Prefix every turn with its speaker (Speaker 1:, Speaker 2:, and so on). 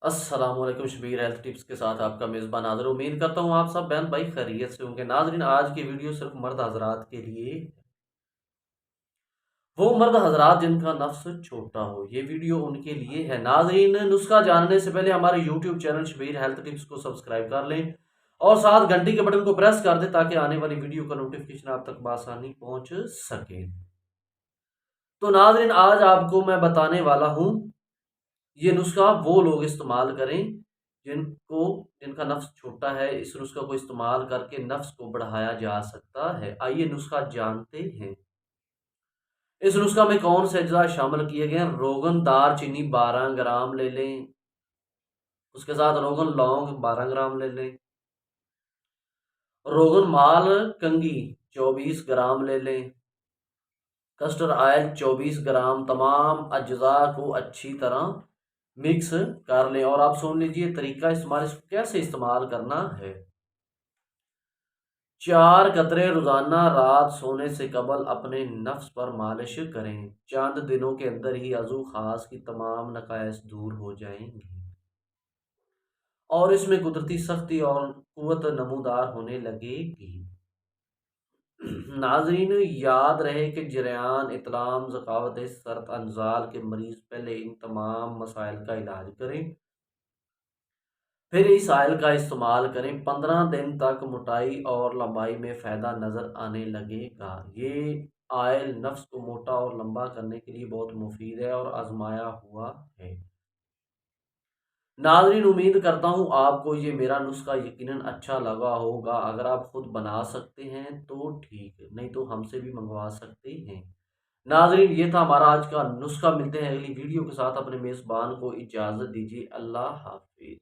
Speaker 1: السلام علیکم، Shabbir health tips کے ساتھ آپ کا میزبان حاضر. امید کرتا ہوں آپ سب بہن بھائی خیریت سے ہوں گے. ناظرین، آج کی ویڈیو صرف مرد حضرات کے لیے. وہ مرد حضرات جن کا نفس چھوٹا ہو، یہ ویڈیو ان کے لیے ہے. ناظرین، نسخہ جاننے سے پہلے ہمارے YouTube channel Shabbir health tips کو سبسکرائب کر لیں اور ساتھ گھنٹی کے بٹن کو پریس کر دیں تاکہ آنے والی ویڈیو کا نوٹیفکیشن آپ تک بآسانی پہنچ سکے. تو ناظرین، آج آپ کو میں بتانے والا ہوں یہ نسخہ وہ لوگ استعمال کریں جن کا نفس چھوٹا ہے. اس نسخہ کو استعمال کر کے نفس کو بڑھایا جا سکتا ہے. آئیے نسخہ جانتے ہیں. اس نسخہ میں کون سے اجزاء شامل کیے گئے ہیں؟ روغن دار چینی 12 گرام لے لیں. اس کے ساتھ روغن لونگ 12 گرام لے لیں. روغن مال کنگی 24 گرام لے لیں. Custard oil 24 gram. تمام اجزاء کو اچھی طرح مکس کر لیں اور آپ سن لیجیے طریقہ استعمال، اس کو کیسے استعمال کرنا ہے. 4 قطرے روزانہ رات سونے سے قبل اپنے نفس پر مالش کریں. چند دنوں کے اندر ہی عضو خاص کی تمام نقائص دور ہو جائیں گی اور اس میں قدرتی سختی اور قوت نمودار ہونے لگے گی. ناظرین، یاد رہے کہ جریان، اطلام، ذکاوت، سرط انزال کے مریض پہلے ان تمام مسائل کا علاج کریں، پھر اس آئل کا استعمال کریں. 15 دن تک موٹائی اور لمبائی میں فائدہ نظر آنے لگے گا. یہ آئل نفس کو موٹا اور لمبا کرنے کے لیے بہت مفید ہے اور آزمایا ہوا ہے. ناظرین، امید کرتا ہوں آپ کو یہ میرا نسخہ یقیناً اچھا لگا ہوگا. اگر آپ خود بنا سکتے ہیں تو ٹھیک، نہیں تو ہم سے بھی منگوا سکتے ہیں. ناظرین، یہ تھا ہمارا آج کا نسخہ. ملتے ہیں اگلی ویڈیو کے ساتھ. اپنے میزبان کو اجازت دیجیے. اللہ حافظ.